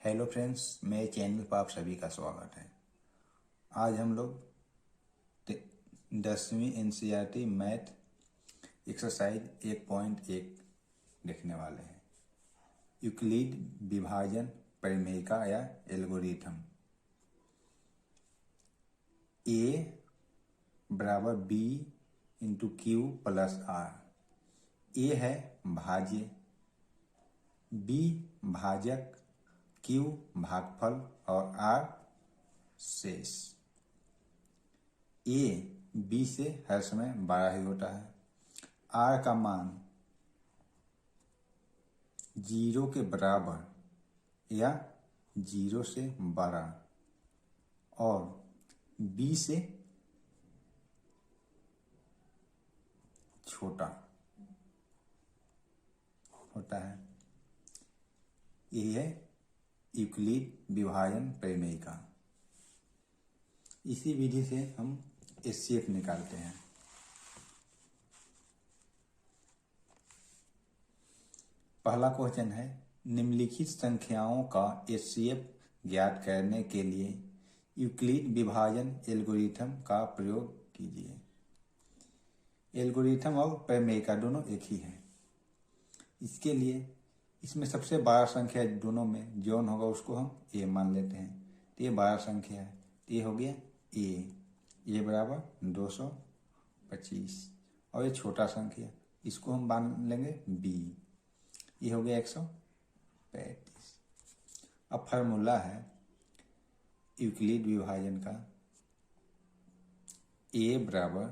Hello friends, मेरे channel पर आप सभी का स्वागत है। आज हम लोग 10वीं एनसीईआरटी मैथ एक्सरसाइज 1.1 देखने वाले हैं। यूक्लिड विभाजन परिमेयिका या एल्गोरिथम। ए बराबर B into Q plus R. A है भाज्य, बी भाजक, क्यू भागफल और आर शेष। ए बी से हर समय बड़ा ही होता है। आर का मान 0 के बराबर या 0 से बड़ा और बी से छोटा होता है। यह है यूक्लिड विभाजन परिमेयिका। इसी विधि से हम एचसीएफ निकालते हैं। पहला क्वेश्चन है, निम्नलिखित संख्याओं का एचसीएफ ज्ञात करने के लिए यूक्लिड विभाजन एल्गोरिथम का प्रयोग कीजिए। एल्गोरिथम और परिमेयिका दोनों एक ही है। इसके लिए इसमें सबसे बड़ा संख्या दोनों में जौन होगा उसको हम ए मान लेते हैं। तो ये बड़ा संख्या है, तो ये हो गया ए बराबर 225 और ये छोटा संख्या इसको हम मान लेंगे बी, ये हो गया 135। अब फार्मूला है यूक्लिड विभाजन का, ए बराबर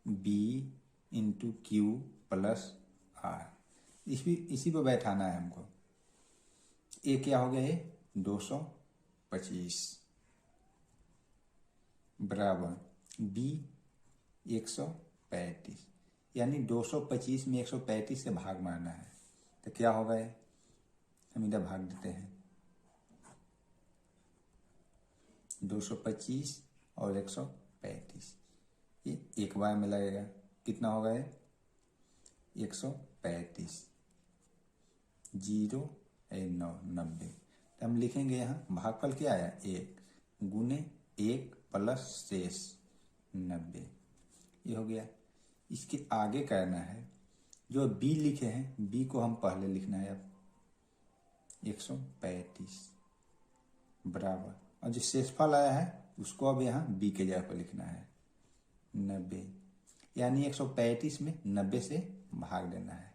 B into Q plus R. इसी पर बैठाना है हमको। ए क्या हो गया है 225 बराबर बी 135, यानी 225 में 135 से भाग मारना है। तो क्या होगा ये, हम इधर भाग देते हैं। 225 और 135 ये एक बार में लगेगा, कितना होगा ये 135, 0 9 90। तो हम लिखेंगे यहाँ भागफल क्या आया 1 गुने 1 प्लस शेष 90, ये हो गया। इसके आगे करना है, जो बी लिखे हैं बी को हम पहले लिखना है। अब 135 बराबर, और जो शेषफल आया है उसको अब यहाँ बी के जगह पर लिखना है 90, यानी 135 में 90 से भाग देना है।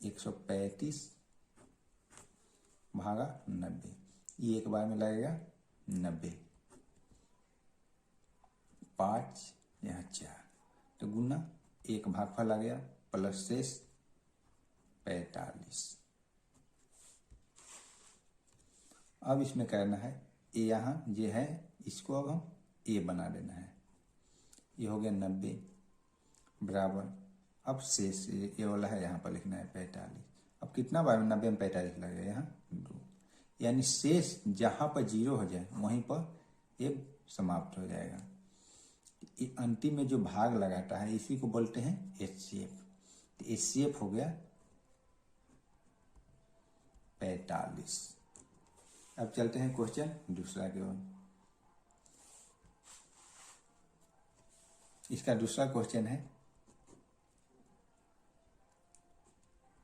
135 भागा 90, ये एक बार में लगेगा 90, 5 यहाँ 4, तो गुना एक भागफल आ गया प्लस शेष 45। अब इसमें करना है ए, यहाँ जो है इसको अब हम ए बना देना है। ये हो गया 90 बराबर, अब शेष ये वाला है यहाँ पर लिखना है 45। अब कितना बार में 90 में 45 लगेगा यहाँ 2, यानी शेष जहाँ पर 0 हो जाए वहीं पर ये समाप्त हो जाएगा। अंतिम में जो भाग लगाता है इसी को बोलते हैं एचसीएफ। तो एचसीएफ हो गया 45। अब चलते हैं क्वेश्चन दूसरा की ओर। इसका दूसरा क्वेश्चन है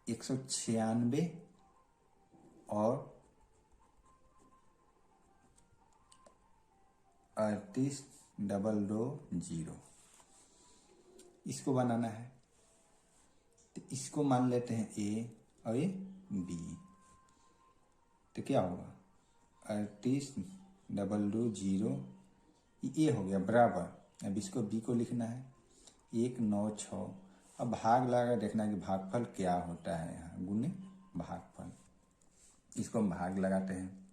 196 और 38,220 इसको बनाना है। तो इसको मान लेते हैं ए और ये बी। तो क्या होगा 38,220 ये हो गया बराबर, अब इसको बी को लिखना है 196। अब भाग लगा देखना है कि भागफल क्या होता है, यहाँ गुने भागफल, इसको हम भाग लगाते हैं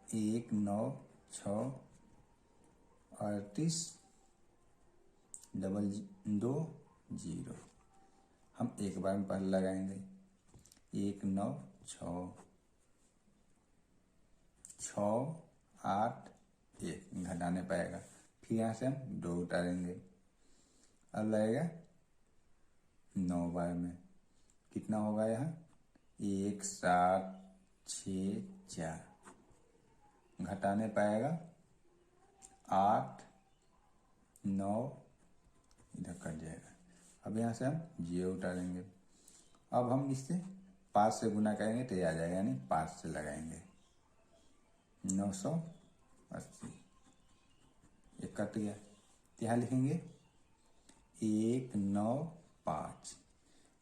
196 38,220 हम एक बार में पहले लगाएंगे 196 6 8 1 घटाने पाएगा, फिर यहाँ से हम 2 उतारेंगे, अब लगेगा 9 बार में कितना होगा यहाँ 1 7 6 4 घटाने पाएगा 8 9 इधर कट जाएगा। अब यहाँ से हम 0 उतारेंगे। अब हम इससे 5 से गुना करेंगे तो ये आ जाएगा, यानी 5 से लगाएंगे 980 ये कट गया। तो यहाँ लिखेंगे 195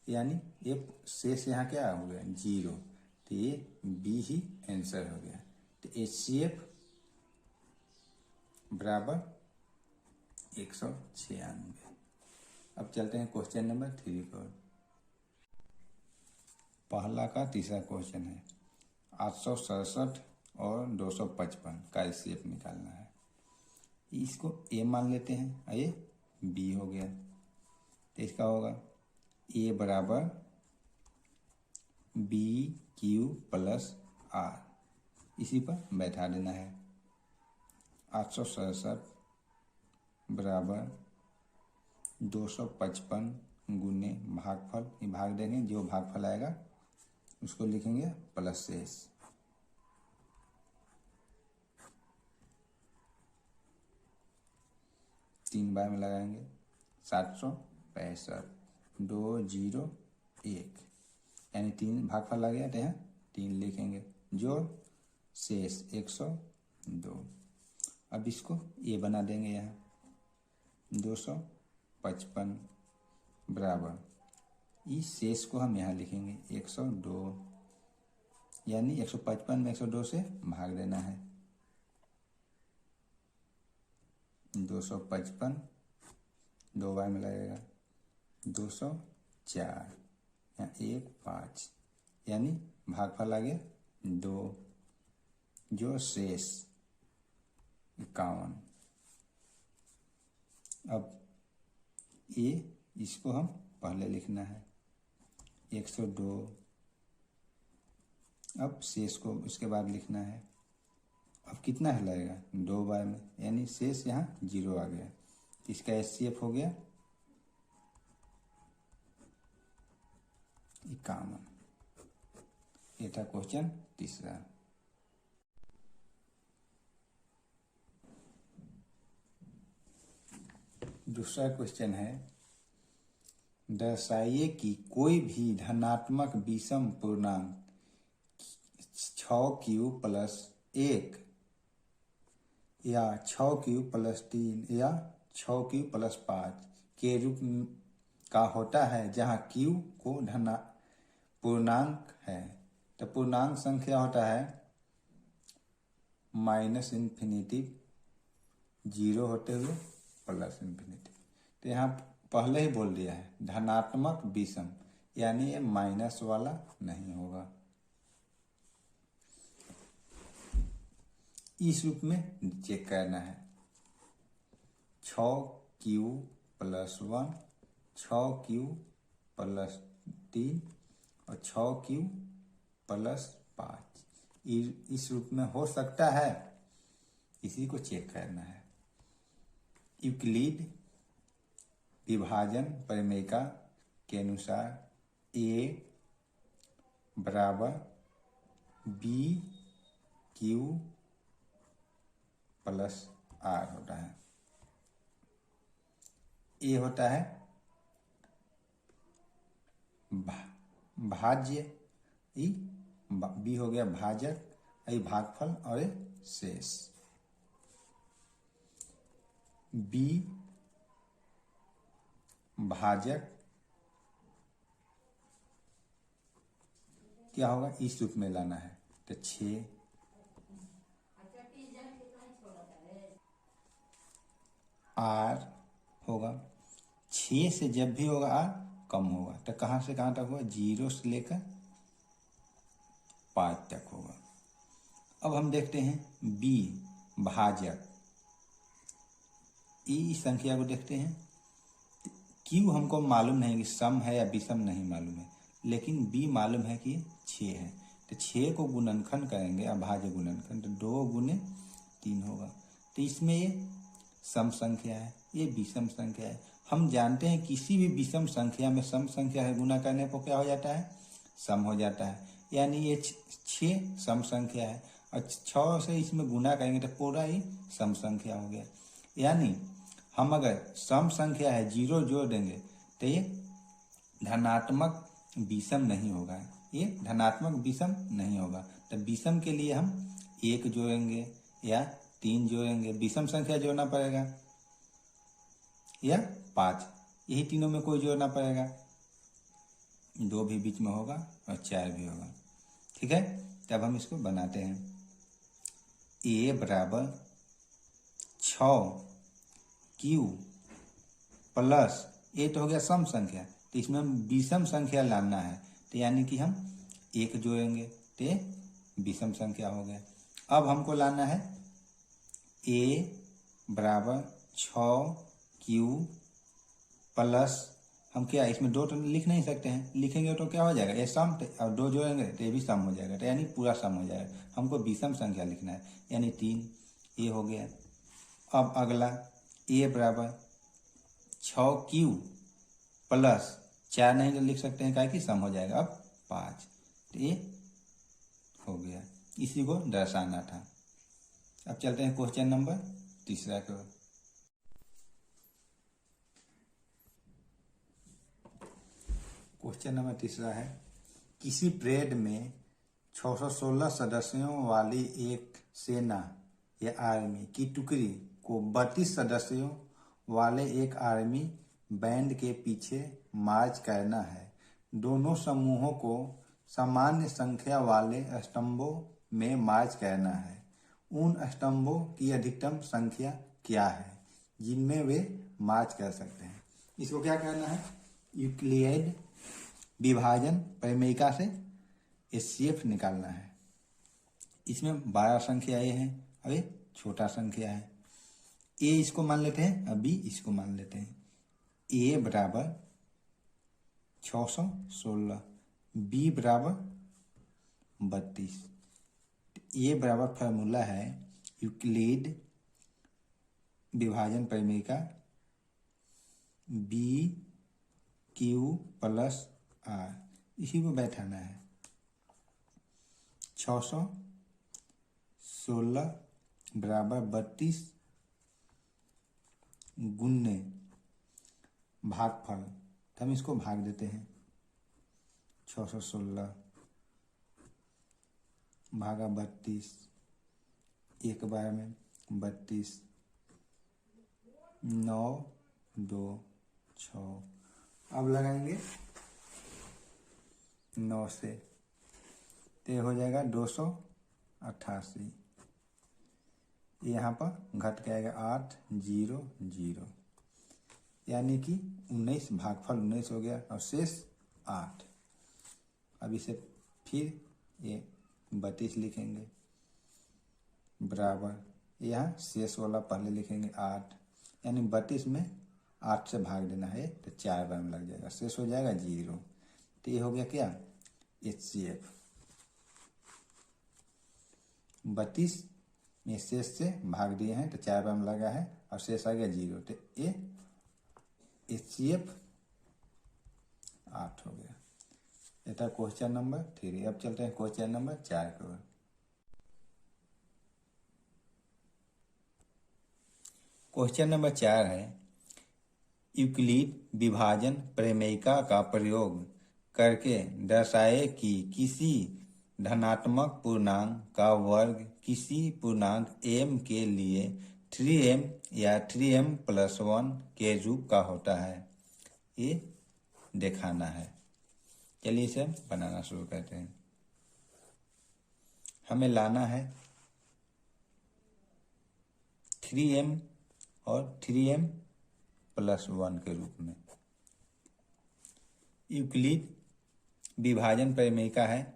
यानी ये शेष यहाँ क्या हो गया 0, तो ये बी ही आंसर हो गया। तो HCF बराबर 196। अब चलते हैं क्वेश्चन नंबर 3 पर। पहला का तीसरा क्वेश्चन है 867 और 255 का HCF निकालना है। इसको A मान लेते हैं, ये B हो गया। तो इसका होगा A बराबर BQ प्लस R, इसी पर बैठा देना है। 867 बराबर 255 गुने भागफल, ये भाग देंगे, जो भागफल आएगा उसको लिखेंगे प्लस शेष। 3 बार में लगाएंगे 765 201 यानी 3 भागफल आ गया, तो यहाँ 3 लिखेंगे, जोड़ शेष 102। अब इसको ये बना देंगे, यहाँ 255 बराबर इस शेष को हम यहाँ लिखेंगे 102, यानी 155 में 102 से भाग देना है। 255 2 बार में लगेगा 204 यहाँ 1 5 यानी भागफल आ गया 2, जो शेष 51। अब ये इसको हम पहले लिखना है 102, अब शेष को उसके बाद लिखना है। अब कितना है लगेगा 2 बार में, यानी शेष यहाँ 0 आ गया। इसका HCF हो गया 51। ये था क्वेश्चन तीसरा। दूसरा क्वेश्चन है दर्शाइए कि कोई भी धनात्मक विषम पूर्णांक 6Q प्लस 1 या 6Q प्लस 3 या 6Q प्लस 5 के रूप का होता है, जहाँ Q को पूर्णांक है। तो पूर्णांक संख्या होता है -∞ 0 होते हुए +∞। तो यहाँ पहले ही बोल दिया है धनात्मक विषम, यानी ये माइनस वाला नहीं होगा। इस रूप में चेक करना है 6Q प्लस 1 6Q प्लस 3 और 6Q प्लस 5, इस रूप में हो सकता है, इसी को चेक करना है। यूक्लिड विभाजन प्रमेय के अनुसार A बराबर BQ प्लस R होता है। A होता है भाज्य, B हो गया भाजक, भागफल और शेष। B भाजक क्या होगा, इस रूप में लाना है, तो 6 R होगा। 6 से जब भी होगा R कम होगा, तो कहाँ से कहाँ तक होगा, 0 से लेकर 5 तक होगा। अब हम देखते हैं B भाजक, इस संख्या को देखते हैं। Q हमको मालूम नहीं कि सम है या विषम नहीं मालूम है, लेकिन B मालूम है कि 6 है। तो 6 को गुणनखंड करेंगे, अभाज्य गुणनखंड, तो 2 गुने 3 होगा। तो इसमें ये सम संख्या है, ये विषम संख्या है। हम जानते हैं किसी भी विषम संख्या में सम संख्या है गुना करने पर क्या हो जाता है, सम हो जाता है। यानी ये 6 सम संख्या है और 6 से इसमें गुना करेंगे तो पूरा ही सम संख्या हो गया। यानी हम अगर सम संख्या है 0 जोड़ देंगे तो ये धनात्मक विषम नहीं होगा, ये धनात्मक विषम नहीं होगा। तो विषम के लिए हम 1 जोड़ेंगे या 3 जोड़ेंगे, विषम संख्या जोड़ना पड़ेगा, या 5, यही तीनों में कोई जोड़ना पड़ेगा। 2 भी बीच में होगा और 4 भी होगा। ठीक है, तब हम इसको बनाते हैं। a बराबर 6q प्लस ए तो हो गया सम संख्या, तो इसमें हम विषम संख्या लाना है, तो यानी कि हम 1 जोड़ेंगे तो विषम संख्या हो गया। अब हमको लाना है a बराबर 6q प्लस, हम क्या इसमें 2 तो लिख नहीं सकते हैं, लिखेंगे तो क्या हो जाएगा, ये सम, और 2 जोड़ेंगे तो ये भी सम हो जाएगा, तो यानी पूरा सम हो जाएगा। हमको विषम संख्या लिखना है, यानी 3, ये हो गया। अब अगला a बराबर 6q प्लस 4 नहीं तो लिख सकते हैं, क्या कि सम हो जाएगा, अब 5, तो ये हो गया। इसी को दर्शाना था। अब चलते हैं क्वेश्चन नंबर 3 की ओर। क्वेश्चन नंबर 3 है, किसी परेड में 616 सदस्यों वाली एक सेना या आर्मी की टुकड़ी को 32 सदस्यों वाले एक आर्मी बैंड के पीछे मार्च करना है। दोनों समूहों को सामान्य संख्या वाले स्तंभों में मार्च करना है। उन स्तंभों की अधिकतम संख्या क्या है जिनमें वे मार्च कर सकते हैं। इसको क्या करना है, यूक्लिड विभाजन प्रमेयिका से एचसीएफ निकालना है। इसमें 12 संख्या ए है, अब ये छोटा संख्या है। ए इसको मान लेते हैं, अब बी इसको मान लेते हैं। ए बराबर 616, बी बराबर 32। ए बराबर फार्मूला है यूक्लिड विभाजन प्रमेयिका बी क्यू प्लस आर, इसी को बैठाना है। 616 बराबर 32 गुन्ने भागफल, तो हम इसको भाग देते हैं। 616 भागा 32, एक बार में 32, 9 2 6, अब लगाएंगे 9 से, तो हो जाएगा 288। यहाँ पर घट के आएगा 8 0 0, यानी कि 19 भागफल 19 हो गया और शेष 8। अब इसे फिर ये 32 लिखेंगे बराबर, यहाँ शेष वाला पहले लिखेंगे 8, यानी 32 में 8 से भाग देना है तो 4 बार में लग जाएगा, शेष हो जाएगा 0। तो ये हो गया क्या, एचसीएफ। 32 में शेष से भाग दिए हैं तो 4 बार में लगा है और शेष आ गया 0, तो ये एचसीएफ 8 हो गया। ये था क्वेश्चन नंबर 3। अब चलते हैं क्वेश्चन नंबर 4 की ओर। क्वेश्चन नंबर 4 है, यूक्लिड विभाजन प्रमेयिका का प्रयोग करके दर्शाए कि किसी धनात्मक पूर्णांक का वर्ग किसी पूर्णांक m के लिए 3m या 3m+1 के रूप का होता है, ये दिखाना है। चलिए इसे बनाना शुरू करते हैं। हमें लाना है 3m और 3m+1 के रूप में। यूक्लिड विभाजन प्रमेयिका है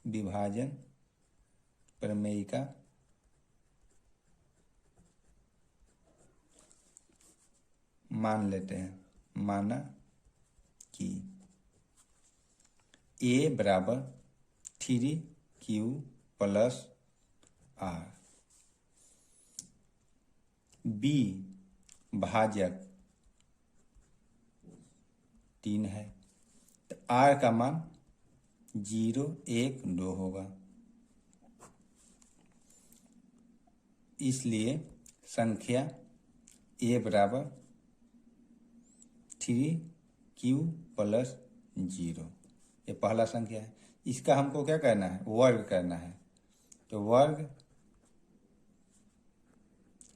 विभाजन प्रमेयिका मान लेते हैं, माना कि a बराबर 3q प्लस r, बी भाजक 3 है, तो आर का मान 0, 1, 2 होगा। इसलिए संख्या ए बराबर 3q प्लस 0, ये पहला संख्या है। इसका हमको क्या करना है, वर्ग करना है। तो वर्ग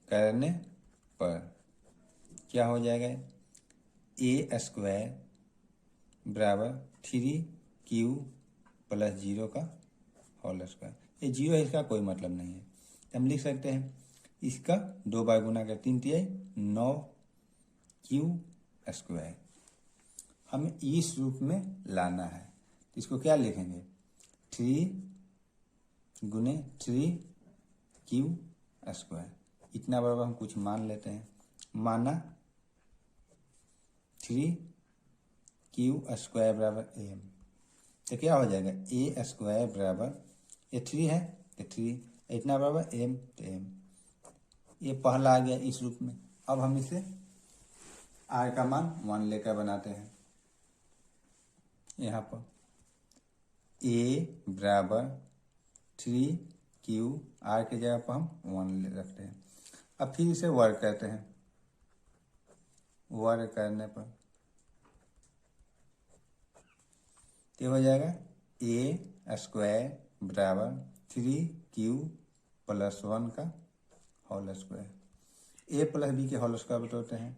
करने पर क्या हो जाएगा, ए स्क्वायर बराबर 3q प्लस 0 का होल स्क्वायर। ये 0 है, इसका कोई मतलब नहीं है। हम लिख सकते हैं इसका 2 बार गुना कर 3 तिहाई 9q स्क्वायर। हमें इस रूप में लाना है, तो इसको क्या लिखेंगे, 3 गुने 3q स्क्वायर। इतना बराबर हम कुछ मान लेते हैं, माना 3q स्क्वायर बराबर am, तो क्या हो जाएगा, ए स्क्वायर बराबर, ये 3 है तो 3, इतना बराबर m, तो m। ये पहला आ गया इस रूप में। अब हम इसे r का मान 1 लेकर बनाते हैं। यहाँ पर a बराबर 3q, r की जगह पर हम 1 रखते हैं। अब फिर इसे वर्ग करते हैं, वर्ग करने पर तो हो जाएगा ए स्क्वायर बराबर 3q प्लस 1 का होल स्क्वायर। ए प्लस बी के होल स्क्वायर बताते हैं,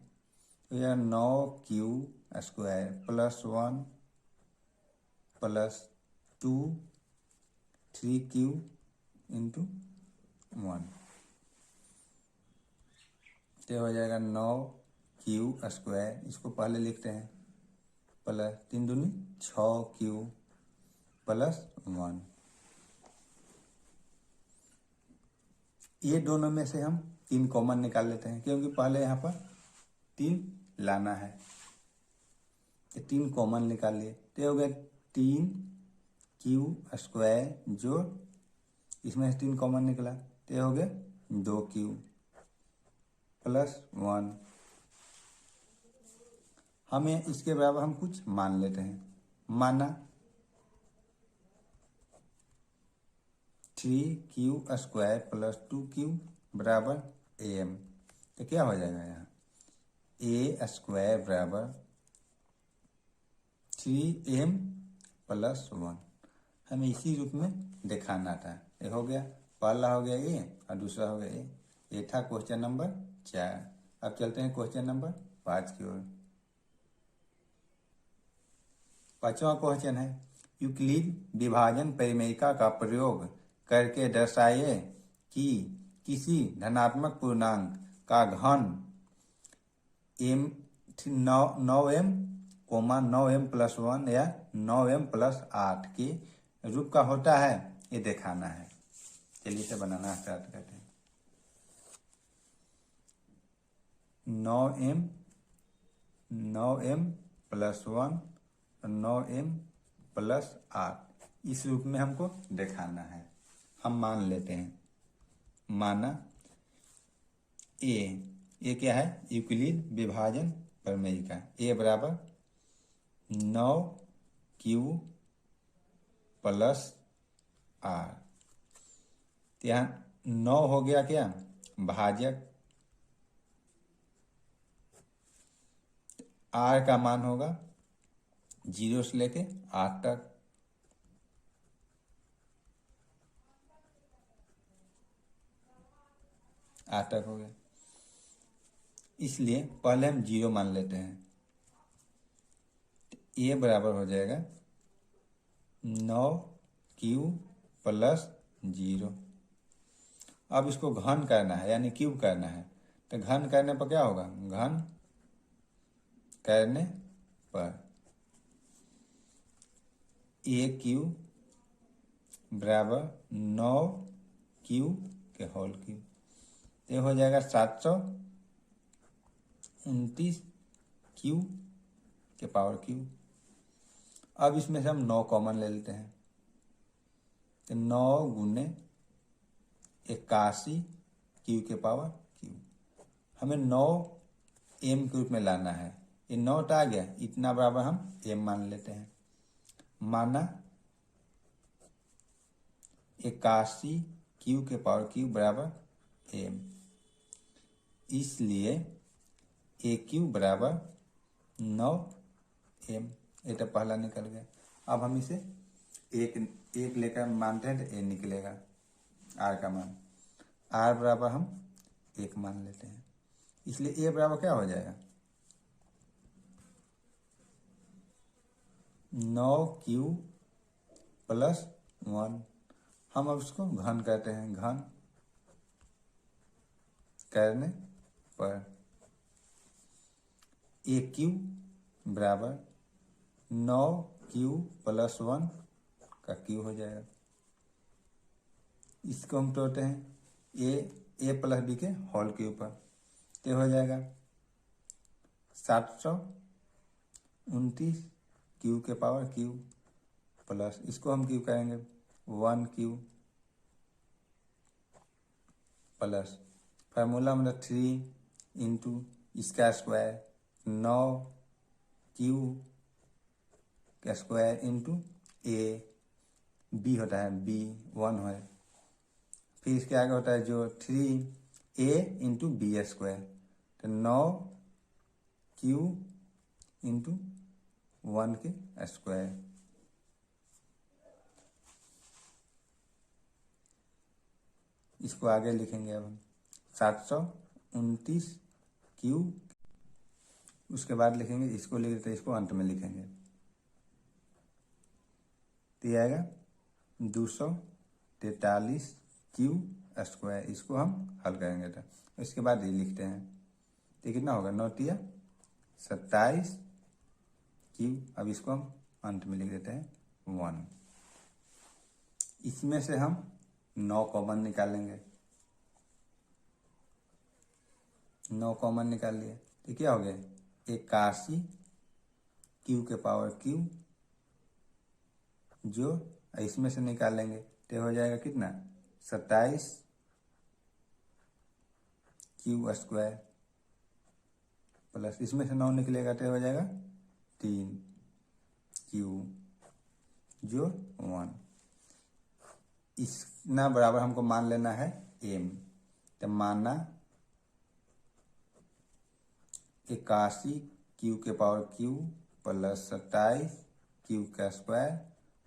तो यह 9q square plus 1 plus 2 3q into 1, तो हो जाएगा 9q स्क्वायर। इसको पहले लिखते हैं प्लस 3 दूनी 6q प्लस 1। ये दोनों में से हम 3 कॉमन निकाल लेते हैं, क्योंकि पहले यहाँ पर 3 लाना है। 3 कॉमन निकाल लिए, तो हो गया 3q स्क्वायर, जो इसमें से 3 कॉमन निकला, तो हो गया 2q प्लस 1। हमें इसके बराबर हम कुछ मान लेते हैं, माना 3q स्क्वायर प्लस 2q बराबर am, तो क्या हो जाएगा यहाँ, ए स्क्वायर बराबर 3m प्लस 1। हमें इसी रूप में दिखाना था। ये हो गया, पहला हो गया ए और दूसरा हो गया ए। ये था क्वेश्चन नंबर 4। अब चलते हैं क्वेश्चन नंबर 5 की ओर। 5वां क्वेश्चन है, यूक्लिड विभाजन परिमेयिका का प्रयोग करके दर्शाइए कि किसी धनात्मक पूर्णांक का घन 9m, 9m प्लस 1 या 9m प्लस 8 के रूप का होता है, ये दिखाना है। चलिए इसे बनाना स्टार्ट करते हैं। 9m प्लस 1, 9m प्लस 8, इस रूप में हमको दिखाना है। हम मान लेते हैं, माना ए क्या है, यूक्लिड विभाजन प्रमेयिका। ए बराबर 9q प्लस r, यहाँ 9 हो गया क्या, भाजक, r का मान होगा 0 से लेके 8 तक। हो गया, इसलिए पहले हम 0 मान लेते हैं। ये बराबर हो जाएगा 9q प्लस 0। अब इसको घन करना है, यानी क्यूब करना है, तो घन करने पर क्या होगा, घन करने पर AQ बराबर 9q के होल क्यूब, ये हो जाएगा 729q के पावर क्यूब। अब इसमें से हम 9 कॉमन ले लेते हैं, तो 9 गुने 81 q के पावर क्यूब। हमें 9 m के रूप में लाना है। ये 9 आ गया, इतना बराबर हम m मान लेते हैं। माना 81 q के पावर q बराबर m, इसलिए AQ बराबर 9m। ये तो पहला निकल गया। अब हम इसे एक लेकर मानते हैं तो a निकलेगा, r का मान। r बराबर हम 1 मान लेते हैं, इसलिए a बराबर क्या हो जाएगा, 9q प्लस 1। हम अब इसको घन कहते हैं, घन करने पर AQ बराबर 9q प्लस 1 का q हो जाएगा। इसको हम तोड़ते हैं a प्लस b के होल के ऊपर, तो हो जाएगा 729 q के पावर q प्लस, इसको हम q करेंगे 1q प्लस फार्मूला मतलब 3 इंटू इसका स्क्वायर 9q का स्क्वायर इंटू a, b होता है b 1 है, फिर इसके आगे होता है जो 3a इंटू बी स्क्वायर, तो 9q इंटू 1 के स्क्वायर। इसको आगे लिखेंगे अब हम 729 q, उसके बाद लिखेंगे इसको, लिख देते इसको अंत में लिखेंगे, तो ये आएगा 243 q स्क्वायर। इसको हम हल करेंगे तो इसके बाद ये लिखते हैं, तो कितना होगा 9 तिया 27 q। अब इसको हम अंत में लिख देते हैं 1। इसमें से हम 9 कॉमन निकालेंगे, 9 कॉमन निकाल लिए तो क्या हो गया 81 q के पावर q, जो इसमें से निकालेंगे तो हो जाएगा कितना 27 q स्क्वायर प्लस इसमें से 9 निकलेगा तो हो जाएगा 3 q जो 1। इतना बराबर हमको मान लेना है m, तो माना 81 q के पावर q प्लस 27 q का स्क्वायर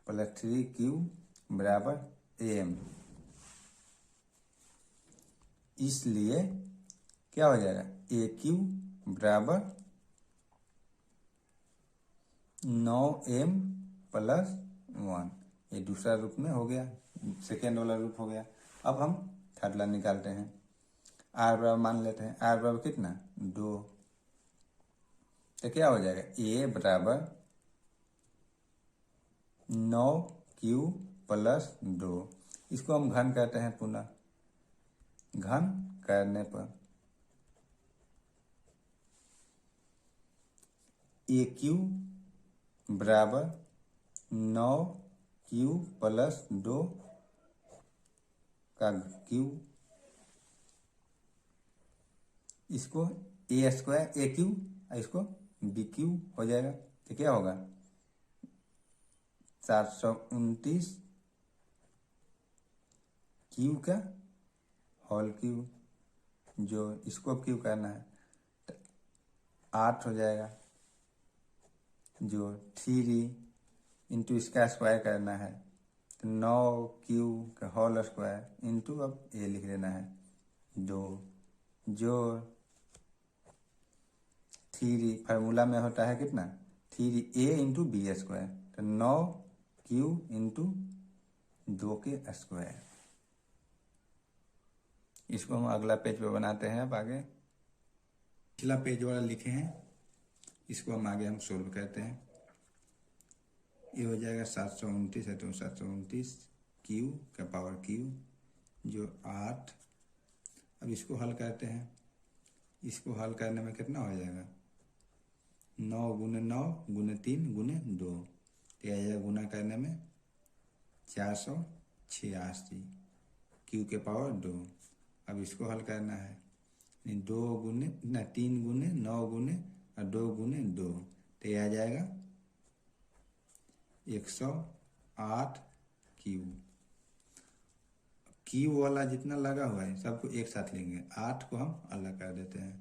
प्लस 3q बराबर m। इसलिए क्या हो जाएगा AQ बराबर 9m प्लस 1। ये दूसरा रूप में हो गया, सेकेंड वाला रूप हो गया। अब हम थर्ड वाला निकालते हैं, r बराबर मान लेते हैं, r बराबर कितना 2, तो क्या हो जाएगा a बराबर 9q प्लस 2। इसको हम घन कहते हैं, पुनः घन करने पर AQ बराबर 9q प्लस 2 का q, इसको a स्क्वायर AQ, इसको BQ हो जाएगा, तो क्या होगा 729 q का होल क्यू, जो इसको क्यू करना है तो 8 हो जाएगा, जो 3 इंटू इसका स्क्वायर करना है तो 9q का होल स्क्वायर इंटू अब a लिख देना है 2, जो 3 फार्मूला में होता है कितना 3a इंटू बी स्क्वायर, तो 9q इंटू 2 के स्क्वायर। इसको हम अगला पेज पे बनाते हैं। अब आगे पिछला पेज वाला लिखे हैं, इसको हम आगे सोल्व करते हैं। ये हो जाएगा 729 है तो 729 q का पावर q जो 8। अब इसको हल करते हैं, इसको हल करने में कितना हो जाएगा 9 गुने 9 गुने 3 गुने 2, तो यह जाएगा गुना करने में 486 q के पावर 2। अब इसको हल करना है, 2 गुने ना 3 गुने 9 गुने और 2 गुने 2, तो ये आ जाएगा 108 क्यू। क्यू वाला जितना लगा हुआ है सबको एक साथ लेंगे, 8 को हम अलग कर देते हैं।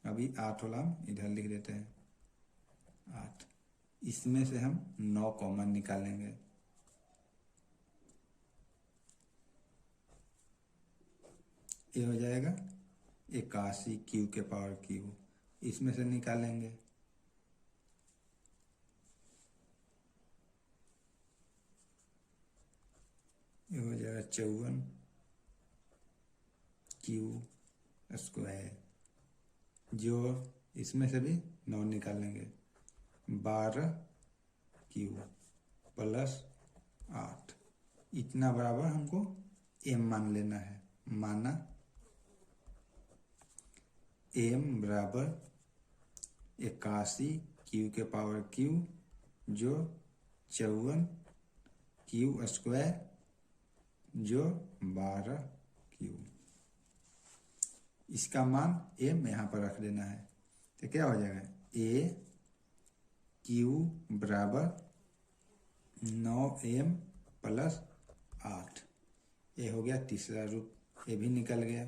अभी 8 वाला हम इधर लिख देते हैं 8। इसमें से हम 9 कॉमन निकालेंगे, ये हो जाएगा 81 क्यू के पावर क्यू। इसमें से निकालेंगे ये हो जाएगा 54 क्यू स्क्वायर, जो इसमें से भी 9 निकालेंगे 12 क्यू प्लस 8। इतना बराबर हमको m मान लेना है। माना m बराबर 81 क्यू के पावर क्यू जो 54 क्यू स्क्वायर जो 12 क्यू। इसका मान m यहाँ पर रख देना है, तो क्या हो जाएगा a क्यू बराबर 9m प्लस 8। ये हो गया तीसरा रूप, ये भी निकल गया।